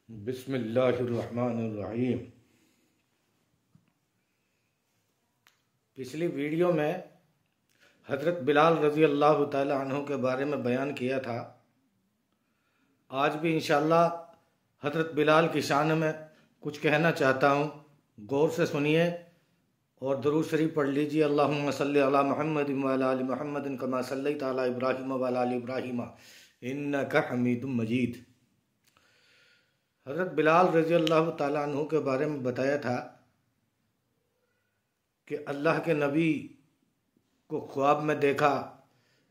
बिस्मिल्लाहिर्रहमानिर्रहीम। पिछली वीडियो में हज़रत बिलाल रज़ी अल्लाह ताला अन्हु के बारे में बयान किया था। आज भी इंशाअल्लाह हज़रत बिलाल की शान में कुछ कहना चाहता हूँ। गौर से सुनिए और दुरूद शरीफ पढ़ लीजिए। अल्लाहुम्मा सल्लि अला मुहम्मदिन व अला आलि मुहम्मदिन कमा सल्लैता अला इब्राहीम व अला आलि इब्राहीम इन्नका हमीदुम मजीद। हज़रत बिलाल रज़ी अल्लाह ताला अन्हु के बारे में बताया था कि अल्लाह के नबी को ख्वाब में देखा।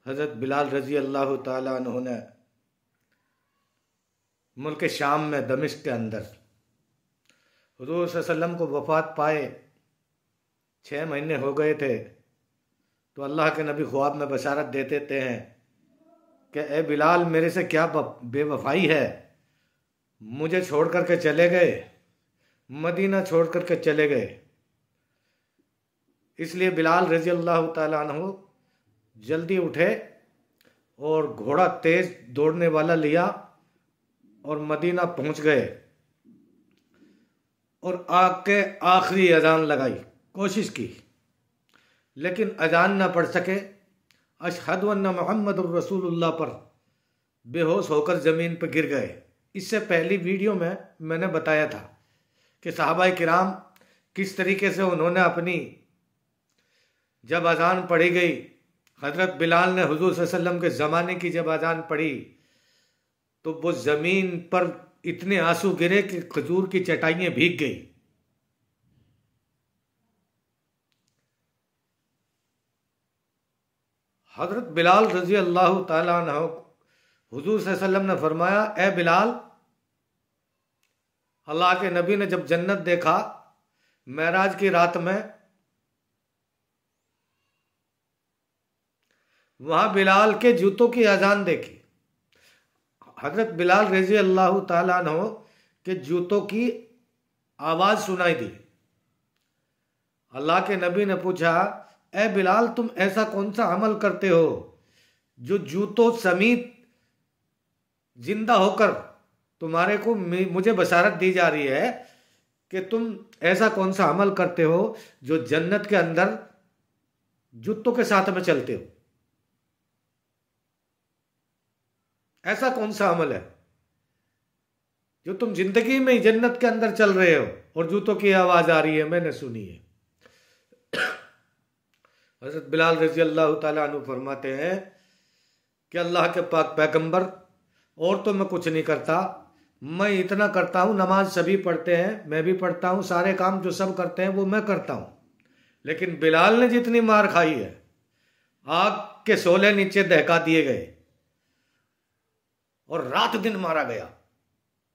हज़रत बिलाल रज़ी अल्लाह ताला अन्हु ने मुल्क शाम में दमिश्क के अंदर हुज़ूर सल्लल्लाहु अलैहि वसल्लम को वफ़ात पाए 6 महीने हो गए थे, तो अल्लाह के नबी ख्वाब में बशारत देते हैं कि ए बिलाल, मेरे से क्या बेवफाई है, मुझे छोड़ करके चले गए, मदीना छोड़ करके चले गए। इसलिए बिलाल रज़ी अल्लाह ताला अन्हु जल्दी उठे और घोड़ा तेज दौड़ने वाला लिया और मदीना पहुंच गए और आके आखिरी अजान लगाई, कोशिश की, लेकिन अजान ना पढ़ सके। अशहदु अन्ना मुहम्मदुर रसूलुल्लाह पर बेहोश होकर ज़मीन पर गिर गए। इससे पहली वीडियो में मैंने बताया था कि सहाबाए किराम किस तरीके से उन्होंने अपनी, जब अजान पढ़ी गई, हज़रत बिलाल ने हुज़ूर सल्लल्लाहु अलैहि वसल्लम के ज़माने की जब अजान पढ़ी तो वो ज़मीन पर इतने आंसू गिरे कि खजूर की चटाइयाँ भीग गई। हज़रत बिलाल रज़ी अल्लाह ताला अन्हु, हुज़ूर सल्लल्लाहु अलैहि वसल्लम ने फरमाया, ए बिलाल, अल्लाह के नबी ने जब जन्नत देखा मेराज की रात में, वहां बिलाल के जूतों की अजान देखी। हज़रत बिलाल रज़ी अल्लाह ताला अन्हु के जूतों की आवाज़ सुनाई दी। अल्लाह के नबी ने पूछा, ए बिलाल, तुम ऐसा कौन सा अमल करते हो जो जूतों समेत जिंदा होकर तुम्हारे को मुझे बशारत दी जा रही है कि तुम ऐसा कौन सा अमल करते हो जो जन्नत के अंदर जूतों के साथ में चलते हो? ऐसा कौन सा अमल है जो तुम जिंदगी में ही जन्नत के अंदर चल रहे हो और जूतों की आवाज आ रही है? मैंने सुनी है। हज़रत बिलाल रज़ी अल्लाह ताला अन्हु फरमाते हैं कि अल्लाह के पाक पैगंबर, और तो मैं कुछ नहीं करता, मैं इतना करता हूँ, नमाज सभी पढ़ते हैं, मैं भी पढ़ता हूँ, सारे काम जो सब करते हैं वो मैं करता हूँ, लेकिन बिलाल ने जितनी मार खाई है, आग के शोले नीचे दहका दिए गए और रात दिन मारा गया।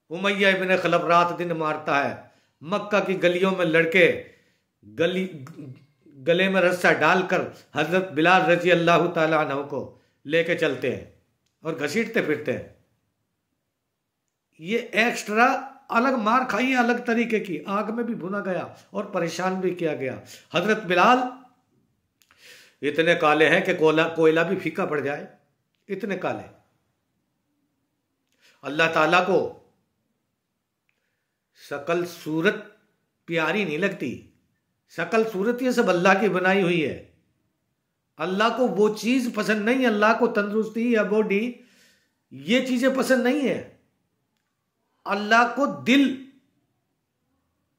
उमैया इब्न खलफ रात दिन मारता है। मक्का की गलियों में लड़के गले में रस्सा डालकर हज़रत बिलाल रज़ी अल्लाह ताला अन्हु को लेके चलते हैं और घसीटते फिरते हैं। ये एक्स्ट्रा अलग मार खाई है, अलग तरीके की, आग में भी भुना गया और परेशान भी किया गया। हज़रत बिलाल इतने काले हैं कि कोयला भी फीका पड़ जाए, इतने काले। अल्लाह ताला को शकल सूरत प्यारी नहीं लगती, शकल सूरत ये सब अल्लाह की बनाई हुई है। अल्लाह को वो चीज पसंद नहीं है, अल्लाह को तंदुरुस्ती या बॉडी, ये चीजें पसंद नहीं है। अल्लाह को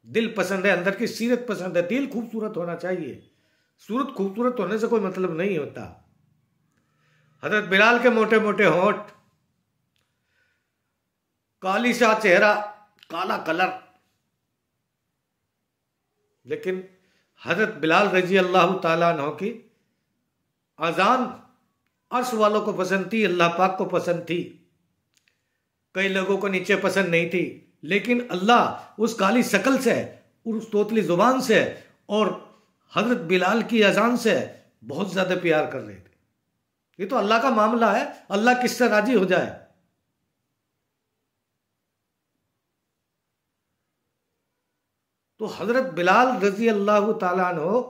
दिल पसंद है, अंदर की सीरत पसंद है। दिल खूबसूरत होना चाहिए, सूरत खूबसूरत होने से कोई मतलब नहीं होता। हज़रत बिलाल के मोटे मोटे होंठ, काली सा चेहरा, काला कलर, लेकिन हज़रत बिलाल रज़ी अल्लाह ताला अन्हु की अजान अर्श वालों को पसंद थी, अल्लाह पाक को पसंद थी। कई लोगों को नीचे पसंद नहीं थी, लेकिन अल्लाह उस काली शकल से, उस तोतली जुबान से और हज़रत बिलाल की अजान से बहुत ज्यादा प्यार कर रहे थे। ये तो अल्लाह का मामला है, अल्लाह किससे राजी हो जाए। तो हज़रत बिलाल रज़ी अल्लाह ताला अन्हु,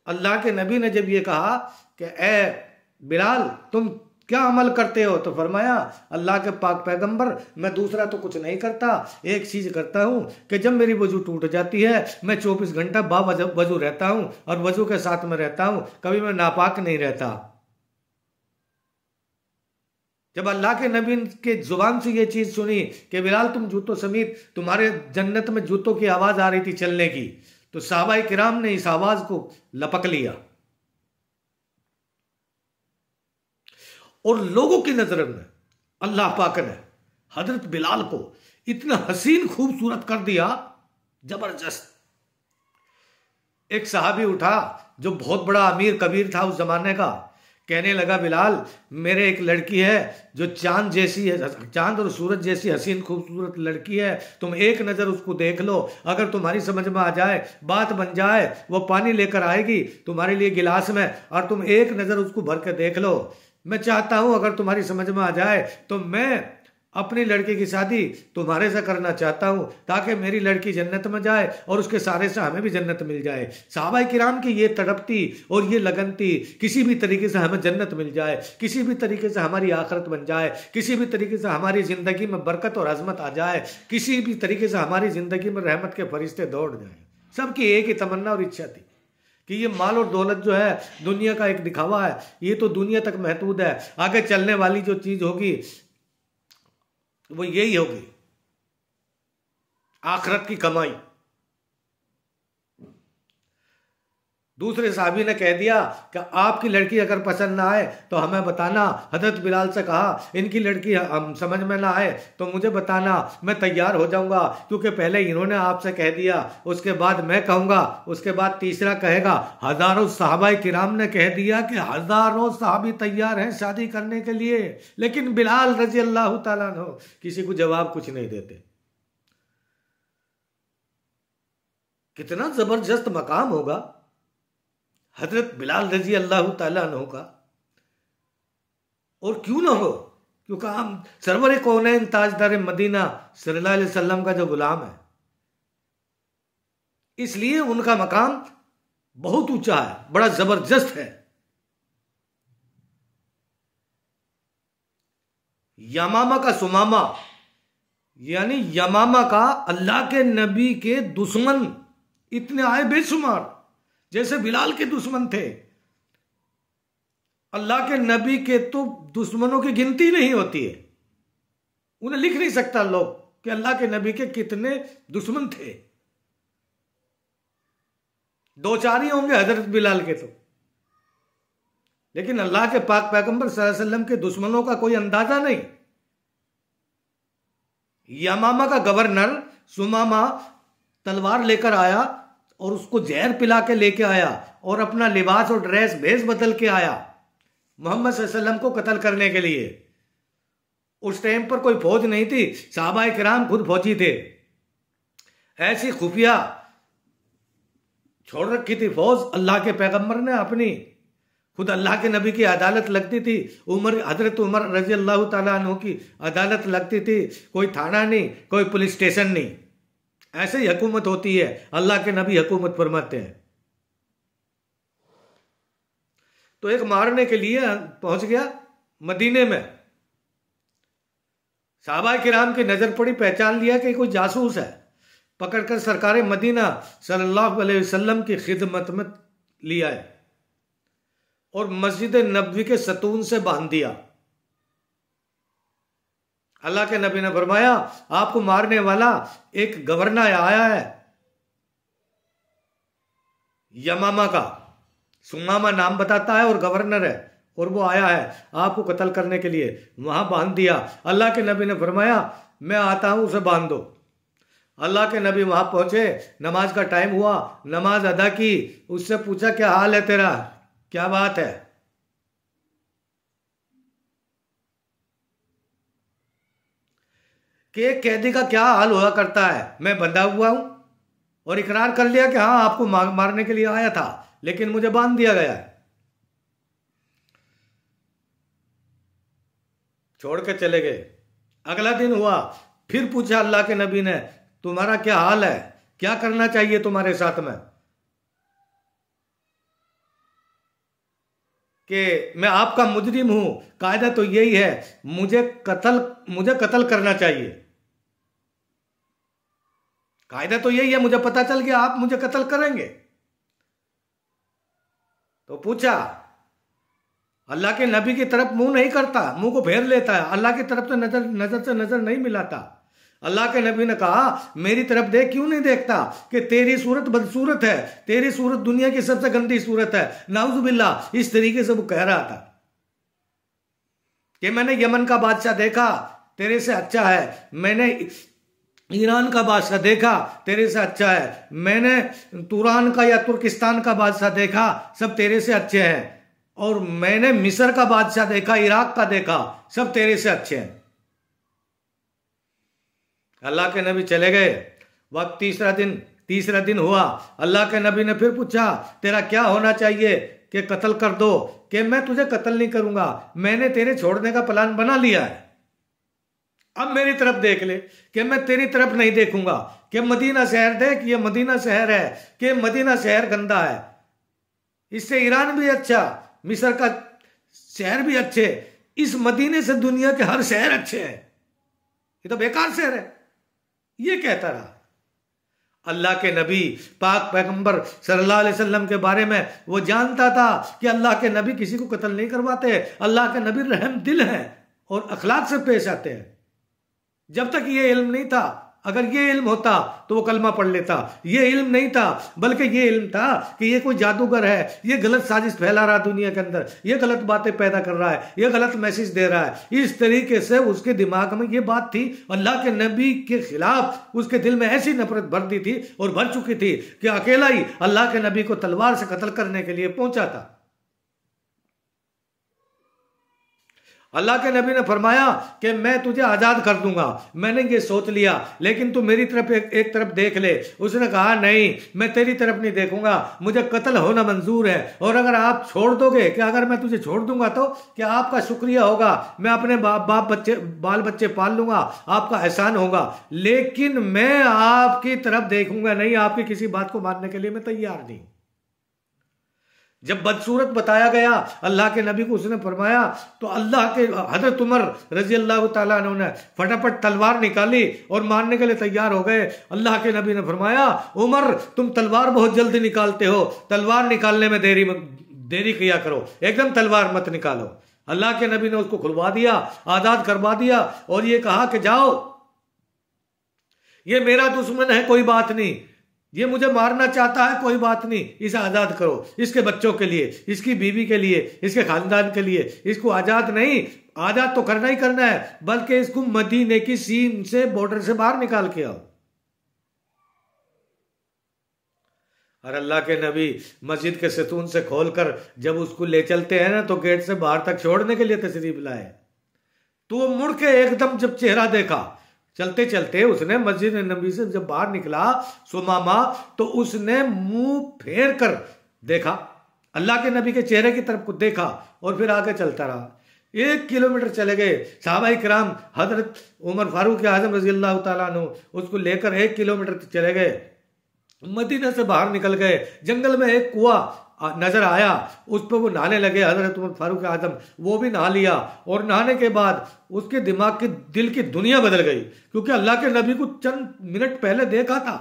अल्लाह के नबी ने जब ये कहा कि ए बिलाल, तुम क्या अमल करते हो? तो फरमाया, अल्लाह के पाक पैगंबर, मैं दूसरा तो कुछ नहीं करता, एक चीज करता हूं कि जब मेरी वजू टूट जाती है मैं 24 घंटा वजू रहता हूं और वजू के साथ में रहता हूं, कभी मैं नापाक नहीं रहता। जब अल्लाह के नबी के जुबान से ये चीज सुनी कि बिलाल तुम जूतों समेत, तुम्हारे जन्नत में जूतों की आवाज आ रही थी चलने की, तो सहाबाए किराम ने इस आवाज को लपक लिया और लोगों की नजर में अल्लाह पाक ने हजरत बिलाल को इतना हसीन खूबसूरत कर दिया, जबरदस्त। एक सहाबी उठा जो बहुत बड़ा अमीर कबीर था उस जमाने का, कहने लगा, बिलाल मेरे एक लड़की है जो चांद जैसी है, चांद और सूरज जैसी हसीन खूबसूरत लड़की है, तुम एक नज़र उसको देख लो, अगर तुम्हारी समझ में आ जाए, बात बन जाए, वो पानी लेकर आएगी तुम्हारे लिए गिलास में, और तुम एक नज़र उसको भर के देख लो। मैं चाहता हूं अगर तुम्हारी समझ में आ जाए तो मैं अपनी लड़की की शादी तुम्हारे से करना चाहता हूं, ताकि मेरी लड़की जन्नत में जाए और उसके सारे से हमें भी जन्नत मिल जाए। सहाबाए किराम की ये तड़पती और ये लगन थी, किसी भी तरीके से हमें जन्नत मिल जाए, किसी भी तरीके से हमारी आखिरत बन जाए, किसी भी तरीके से हमारी जिंदगी में बरकत और अजमत आ जाए, किसी भी तरीके से हमारी जिंदगी में रहमत के फरिश्ते दौड़ जाए। सबकी एक ही तमन्ना और इच्छा थी कि ये माल और दौलत जो है दुनिया का एक दिखावा है, ये तो दुनिया तक महदूद है, आगे चलने वाली जो चीज होगी वो यही होगी, आखिरत की कमाई। दूसरे साहबी ने कह दिया कि आपकी लड़की अगर पसंद ना आए तो हमें बताना। हजरत बिलाल से कहा, इनकी लड़की हम समझ में ना आए तो मुझे बताना, मैं तैयार हो जाऊंगा, क्योंकि पहले इन्होंने आपसे कह दिया, उसके बाद मैं कहूंगा, उसके बाद तीसरा कहेगा। हजारों सहाबाए किराम ने कह दिया कि हजारों सहाबी तैयार हैं शादी करने के लिए, लेकिन बिलाल रजी अल्लाह तआला अन्हु किसी को जवाब कुछ नहीं देते। कितना जबरदस्त मकाम होगा हजरत बिलाल रजी अल्लाह तआला अन्हु का। और क्यों ना हो, क्योंकि हम सरवर कौनैन ताजदार मदीना सल्लल्लाहु अलैहि वसल्लम का जो गुलाम है, इसलिए उनका मकाम बहुत ऊंचा है, बड़ा जबरदस्त है। यमामा का सुमामा, यानी यमामा का अल्लाह के नबी के दुश्मन इतने आए बेशुमार, जैसे बिलाल के दुश्मन थे। अल्लाह के नबी के तो दुश्मनों की गिनती नहीं होती है, उन्हें लिख नहीं सकता लोग कि अल्लाह के नबी के कितने दुश्मन थे। दो चार ही होंगे हजरत बिलाल के तो, लेकिन अल्लाह के पाक पैगंबर सल्लल्लाहु अलैहि वसल्लम के दुश्मनों का कोई अंदाजा नहीं। यमामा का गवर्नर सुमामा तलवार लेकर आया और उसको जहर पिला के लेके आया और अपना लिबास और ड्रेस भेस बदल के आया मोहम्मद सल्लल्लाहु अलैहि वसल्लम को कत्ल करने के लिए। उस टाइम पर कोई फौज नहीं थी, सहाबाए किराम खुद फौजी थे। ऐसी खुफिया छोड़ रखी थी फौज अल्लाह के पैगंबर ने अपनी, खुद अल्लाह के नबी की अदालत लगती थी, हजरत उमर रजी अल्लाह तआला अन्हु की अदालत लगती थी, कोई थाना नहीं, कोई पुलिस स्टेशन नहीं, ऐसे ही हुकूमत होती है, अल्लाह के नबी हुकूमत फरमाते हैं। तो एक मारने के लिए पहुंच गया मदीने में, सहाबाए किराम की नजर पड़ी, पहचान लिया कि कोई जासूस है, पकड़कर सरकार मदीना सल्लल्लाहु अलैहि वसल्लम की खिदमत में लिया है और मस्जिद नबवी के सतून से बांध दिया। अल्लाह के नबी ने फरमाया, आपको मारने वाला एक गवर्नर आया है यमामा का, सुमामा नाम बताता है और गवर्नर है, और वो आया है आपको कत्ल करने के लिए, वहां बांध दिया। अल्लाह के नबी ने फरमाया, मैं आता हूं, उसे बांध दो। अल्लाह के नबी वहां पहुंचे, नमाज का टाइम हुआ, नमाज अदा की, उससे पूछा क्या हाल है तेरा, क्या बात है? कि एक कैदी का क्या हाल हुआ करता है, मैं बंधा हुआ हूं और इकरार कर लिया कि हाँ आपको मारने के लिए आया था, लेकिन मुझे बांध दिया गया है, छोड़ के चले गए। अगला दिन हुआ, फिर पूछा अल्लाह के नबी ने, तुम्हारा क्या हाल है, क्या करना चाहिए तुम्हारे साथ में? कि मैं आपका मुजरिम हूं, कायदा तो यही है, मुझे कत्ल करना चाहिए। कायदा तो यही है, मुझे पता चल गया आप मुझे कत्ल करेंगे। तो पूछा, अल्लाह के नबी की तरफ मुंह नहीं करता, मुंह को फेर लेता है, अल्लाह की तरफ से नजर से नजर नहीं मिलाता। अल्लाह के नबी ने कहा, मेरी तरफ देख, क्यों नहीं देखता कि तेरी सूरत बदसूरत है, तेरी सूरत दुनिया की सबसे गंदी सूरत है, नाउजुबिल्लाह। इस तरीके से वो कह रहा था कि मैंने यमन का बादशाह देखा, तेरे से अच्छा है, मैंने ईरान का बादशाह देखा, तेरे से अच्छा है, मैंने तुरान का या तुर्किस्तान का बादशाह देखा, सब तेरे से अच्छे हैं, और मैंने मिस्र का बादशाह देखा, इराक का देखा, सब तेरे से अच्छे हैं। अल्लाह के नबी चले गए। वक्त तीसरा दिन हुआ। अल्लाह के नबी ने फिर पूछा, तेरा क्या होना चाहिए कि कत्ल कर दो? कि मैं तुझे कत्ल नहीं करूंगा, मैंने तेरे छोड़ने का प्लान बना लिया है, अब मेरी तरफ देख ले, कि मैं तेरी तरफ नहीं देखूंगा। कि मदीना शहर देख, ये मदीना शहर है, कि मदीना शहर गंदा है, इससे ईरान भी अच्छा, मिस्र का शहर भी अच्छे, इस मदीने से दुनिया के हर शहर अच्छे हैं, ये तो बेकार शहर है। ये कहता रहा। अल्लाह के नबी पाक पैगंबर सल्लल्लाहु अलैहि वसल्लम के बारे में वो जानता था कि अल्लाह के नबी किसी को कत्ल नहीं करवाते, अल्लाह के नबी रहम दिल हैं और अखलाक से पेश आते हैं। जब तक ये इल्म नहीं था, अगर ये इल्म होता तो वो कलमा पढ़ लेता। ये इल्म नहीं था, बल्कि ये इल्म था कि ये कोई जादूगर है, ये गलत साजिश फैला रहा दुनिया के अंदर, ये गलत बातें पैदा कर रहा है, ये गलत मैसेज दे रहा है। इस तरीके से उसके दिमाग में ये बात थी, अल्लाह के नबी के खिलाफ उसके दिल में ऐसी नफरत भर दी थी और भर चुकी थी कि अकेला ही अल्लाह के नबी को तलवार से कत्ल करने के लिए पहुंचा था। अल्लाह के नबी ने फरमाया कि मैं तुझे आज़ाद कर दूंगा, मैंने ये सोच लिया, लेकिन तू मेरी तरफ एक तरफ देख ले। उसने कहा, नहीं, मैं तेरी तरफ नहीं देखूंगा, मुझे कत्ल होना मंजूर है, और अगर आप छोड़ दोगे, कि अगर मैं तुझे छोड़ दूंगा तो क्या आपका शुक्रिया होगा, मैं अपने बाल बच्चे पाल लूंगा, आपका एहसान होगा, लेकिन मैं आपकी तरफ देखूंगा नहीं, आपकी किसी बात को मानने के लिए मैं तैयार नहीं। जब बदसूरत बताया गया अल्लाह के नबी को, उसने फरमाया तो अल्लाह के हजरत उमर रजी अल्लाह तआला अन्हु ने फटाफट तलवार निकाली और मारने के लिए तैयार हो गए। अल्लाह के नबी ने फरमाया, उमर तुम तलवार बहुत जल्दी निकालते हो, तलवार निकालने में देरी किया करो, एकदम तलवार मत निकालो। अल्लाह के नबी ने उसको खुलवा दिया, आज़ाद करवा दिया, और ये कहा कि जाओ, ये मेरा दुश्मन है, कोई बात नहीं, ये मुझे मारना चाहता है, कोई बात नहीं, इसे आज़ाद करो, इसके बच्चों के लिए, इसकी बीवी के लिए, इसके खानदान के लिए। इसको आज़ाद नहीं, आज़ाद तो करना ही करना है, बल्कि इसको मदीने की सीम से, बॉर्डर से बाहर निकाल के आओ। और अल्लाह के नबी मस्जिद के सतून से खोलकर जब उसको ले चलते हैं ना, तो गेट से बाहर तक छोड़ने के लिए तशरीफ लाए, तो वो मुड़ के एकदम जब चेहरा देखा, चलते चलते उसने मस्जिद नबी से जब बाहर निकला सुमामा, तो उसने मुंह फेर कर देखा, अल्लाह के नबी के चेहरे की तरफ को देखा, और फिर आगे चलता रहा। 1 किलोमीटर चले गए। सहाबाए किराम हजरत उमर फारूक आजम रजी अल्लाह तआला अन्हु उसको लेकर 1 किलोमीटर चले गए, मदीना से बाहर निकल गए। जंगल में एक कुआं नजर आया, उस पर वो नहाने लगे। हजरत उमर फारूक आजम वो भी नहा लिया, और नहाने के बाद उसके दिमाग की, दिल की दुनिया बदल गई, क्योंकि अल्लाह के नबी को चंद मिनट पहले देखा था,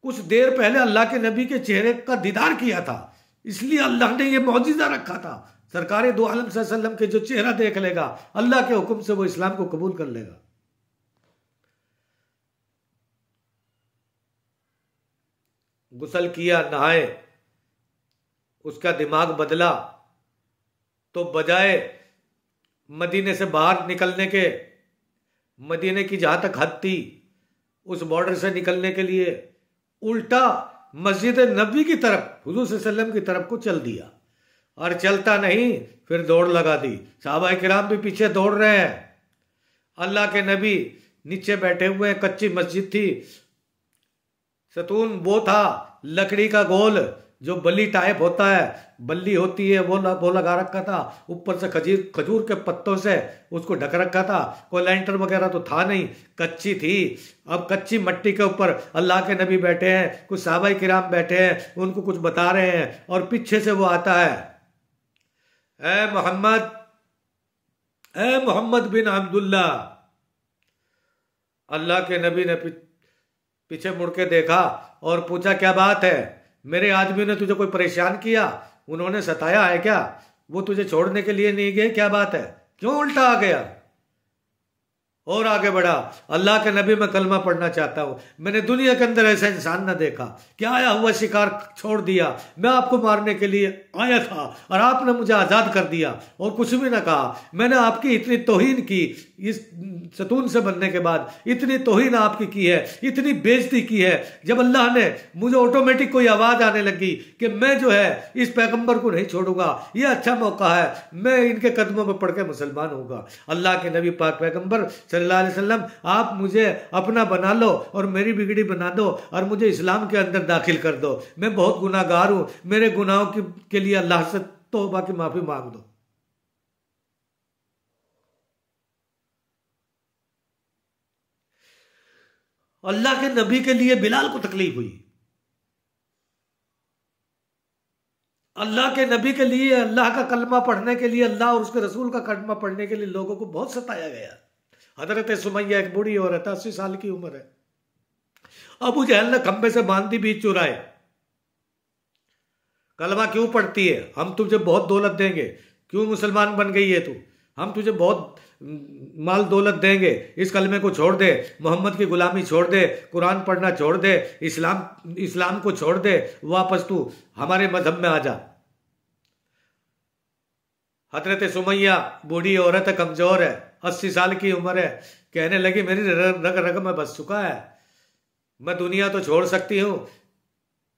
कुछ देर पहले अल्लाह के नबी के चेहरे का दीदार किया था, इसलिए अल्लाह ने ये मौजिज़ा रखा था। सरकार दो आलम सल्लल्लाहु अलैहि वसल्लम के जो चेहरा देख लेगा, अल्लाह के हुक्म से वो इस्लाम को कबूल कर लेगा। गुस्ल किया, नहाए, उसका दिमाग बदला, तो बजाय मदीने से बाहर निकलने के, मदीने की जहां तक हद थी उस बॉर्डर से निकलने के लिए उल्टा मस्जिद नबी की तरफ, हुजूर सल्लल्लाहु अलैहि वसल्लम की तरफ को चल दिया। और चलता नहीं, फिर दौड़ लगा दी। सहाबाए किराम भी पीछे दौड़ रहे हैं। अल्लाह के नबी नीचे बैठे हुए हैं, कच्ची मस्जिद थी, सतून वो था लकड़ी का गोल, जो बल्ली टाइप होता है, बल्ली होती है, वो लगा रखा था, ऊपर से खजूर के पत्तों से उसको ढक रखा था। कोई लैंटर वगैरह तो था नहीं, कच्ची थी। अब कच्ची मट्टी के ऊपर अल्लाह के नबी बैठे हैं, कुछ सहाबाए किराम बैठे हैं, उनको कुछ बता रहे हैं, और पीछे से वो आता है। ए मोहम्मद, ए मोहम्मद बिन अब्दुल्ला। अल्लाह के नबी ने पीछे मुड़ के देखा और पूछा, क्या बात है? मेरे आदमी ने तुझे कोई परेशान किया? उन्होंने सताया है क्या? वो तुझे छोड़ने के लिए नहीं गए? क्या बात है, क्यों उल्टा आ गया? और आगे बढ़ा, अल्लाह के नबी मैं कलमा पढ़ना चाहता हूं। मैंने दुनिया के अंदर ऐसा इंसान ना देखा कि आया हुआ शिकार छोड़ दिया, मैं आपको मारने के लिए आया था और आपने मुझे आज़ाद कर दिया और कुछ भी ना कहा। मैंने आपकी इतनी तौहीन की, इस सतून से बनने के बाद इतनी तौहीन आपकी की है, इतनी बेइज्जती की है। जब अल्लाह ने मुझे ऑटोमेटिक कोई आवाज़ आने लगी कि मैं जो है इस पैगम्बर को नहीं छोड़ूंगा, यह अच्छा मौका है, मैं इनके कदमों पर पढ़ के मुसलमान होगा। अल्लाह के नबी पाक पैगम्बर सल्लल्लाहु अलैहि वसल्लम, आप मुझे अपना बना लो और मेरी बिगड़ी बना दो और मुझे इस्लाम के अंदर दाखिल कर दो। मैं बहुत गुनाहगार हूं, मेरे गुनाहों के लिए अल्लाह से तौबा की माफी मांग दो। अल्लाह के नबी के लिए बिलाल को तकलीफ हुई। अल्लाह के नबी के लिए, अल्लाह का कलमा पढ़ने के लिए, अल्लाह और उसके रसूल का कलमा पढ़ने के लिए लोगों को बहुत सताया गया। हजरत सुमैया एक बूढ़ी औरत, 80 साल की उम्र है। अबू जहल ने खंबे से बांध दी बीच चुराए। कलमा क्यों पढ़ती है? हम तुझे बहुत दौलत देंगे। क्यों मुसलमान बन गई है तू? हम तुझे बहुत माल दौलत देंगे, इस कलमे को छोड़ दे, मोहम्मद की गुलामी छोड़ दे, कुरान पढ़ना छोड़ दे, इस्लाम को छोड़ दे, वापस तू हमारे मजहब में आ जा। हजरत सुमैया बूढ़ी औरत है, कमजोर है, 80 साल की उम्र है। कहने लगी, मेरी रग रग में बस चुका है, मैं दुनिया तो छोड़ सकती हूँ,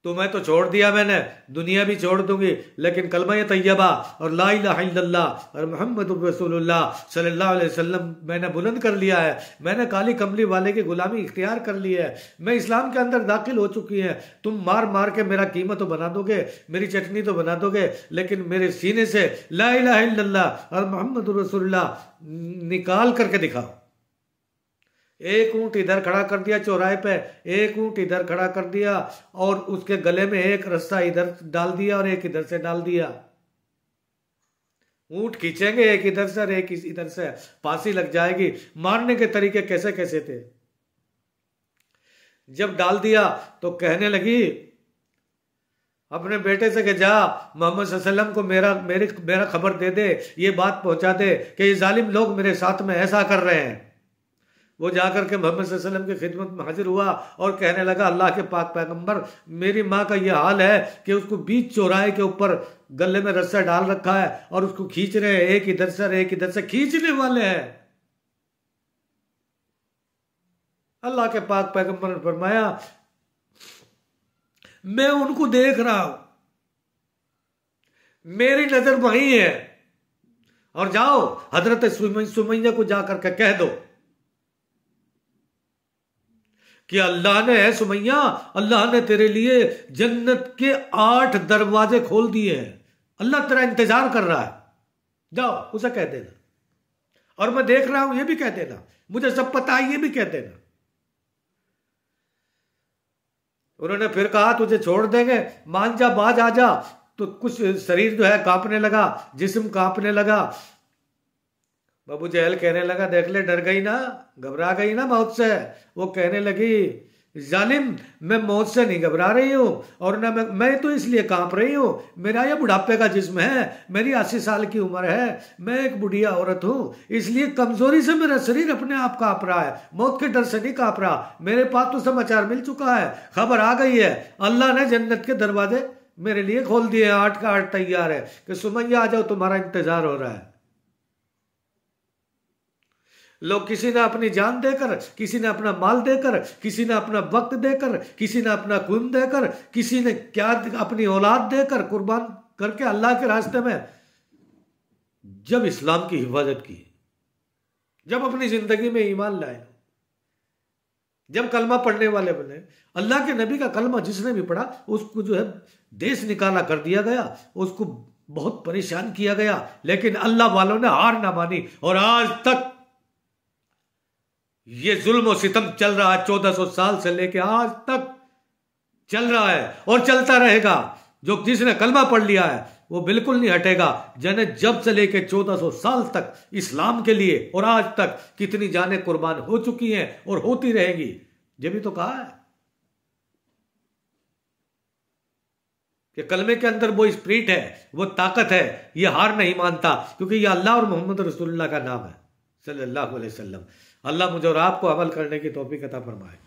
तुम्हें तो छोड़ दिया मैंने, दुनिया भी छोड़ दूंगी, लेकिन कलमा तैयबा और ला इलाहा इल्लल्लाह और मुहम्मदुर रसूलुल्लाह सल्लल्लाहु अलैहि वसल्लम मैंने बुलंद कर लिया है। मैंने काली कमली वाले की गुलामी इख्तियार कर ली है, मैं इस्लाम के अंदर दाखिल हो चुकी है। तुम मार मार के मेरा कीमा तो बना दोगे, मेरी चटनी तो बना दोगे, लेकिन मेरे सीने से ला इलाहा इल्लल्लाह और मुहम्मदुर रसूलुल्लाह निकाल करके दिखाओ। एक ऊंट इधर खड़ा कर दिया चौराहे पे, एक ऊंट इधर खड़ा कर दिया और उसके गले में एक रस्सा इधर डाल दिया और एक इधर से डाल दिया। ऊंट खींचेंगे एक इधर से और एक इधर से, फांसी लग जाएगी। मारने के तरीके कैसे कैसे थे। जब डाल दिया तो कहने लगी अपने बेटे से कि जा मोहम्मद सल्लल्लाहु अलैहि वसल्लम को मेरा खबर दे दे, ये बात पहुंचा दे कि ये जालिम लोग मेरे साथ में ऐसा कर रहे हैं। वो जाकर के मोहम्मद सल्लल्लाहु अलैहि वसल्लम की खिदमत में हाजिर हुआ और कहने लगा, अल्लाह के पाक पैगंबर, मेरी माँ का ये हाल है कि उसको बीच चौराहे के ऊपर गले में रस्सा डाल रखा है और उसको खींच रहे हैं, एक इधर से एक इधर से खींचने वाले हैं। अल्लाह के पाक पैगंबर ने फरमाया, मैं उनको देख रहा हूं, मेरी नजर वहीं है, और जाओ हजरत सुमैया को जाकर के कह दो कि अल्लाह ने, है सुमैया, अल्लाह ने तेरे लिए जन्नत के 8 दरवाजे खोल दिए हैं, अल्लाह तेरा इंतजार कर रहा है, जाओ उसे कह देना। और मैं देख रहा हूं ये भी कह देना, मुझे सब पता है ये भी कह देना। उन्होंने फिर कहा, तुझे छोड़ देंगे, मान जा, बाज आ जा। तो कुछ शरीर जो है कांपने लगा, जिस्म कांपने लगा। बाबू जहल कहने लगा, देख ले, डर गई ना, घबरा गई ना मौत से। वो कहने लगी, जालिम, मैं मौत से नहीं घबरा रही हूं और ना मैं तो इसलिए कांप रही हूं, मेरा ये बुढ़ापे का जिस्म है, मेरी 80 साल की उम्र है, मैं एक बुढ़िया औरत हूं, इसलिए कमजोरी से मेरा शरीर अपने आप कांप रहा है, मौत के डर से नहीं कांप रहा। मेरे पास तो समाचार मिल चुका है, खबर आ गई है, अल्लाह ने जन्नत के दरवाजे मेरे लिए खोल दिए, 8 का 8 तैयार है कि सुमैया आ जाओ, तुम्हारा इंतजार हो रहा है। लोग, किसी ने अपनी जान देकर, किसी ने अपना माल देकर, किसी ने अपना वक्त देकर, किसी ने अपना खून देकर, किसी ने क्या अपनी औलाद देकर कुर्बान करके अल्लाह के रास्ते में जब इस्लाम की हिफाजत की, जब अपनी जिंदगी में ईमान लाए, जब कलमा पढ़ने वाले बने, अल्लाह के नबी का कलमा जिसने भी पढ़ा उसको जो है देश निकाला कर दिया गया, उसको बहुत परेशान किया गया, लेकिन अल्लाह वालों ने हार ना मानी और आज तक ये जुल्म और सितम चल रहा है। 1400 साल से लेके आज तक चल रहा है और चलता रहेगा। जो जिसने कलमा पढ़ लिया है वो बिल्कुल नहीं हटेगा। जब से लेके 1400 साल तक इस्लाम के लिए और आज तक कितनी जानें कुर्बान हो चुकी हैं और होती रहेगी। ये भी तो कहा है कि कलमे के अंदर वो स्पिरिट है, वो ताकत है, ये हार नहीं मानता, क्योंकि ये अल्लाह और मोहम्मद रसूलुल्लाह का नाम है सल्लल्लाहु अलैहि वसल्लम। अल्लाह मुझे और आपको अमल करने की तौफीक अता फरमाए।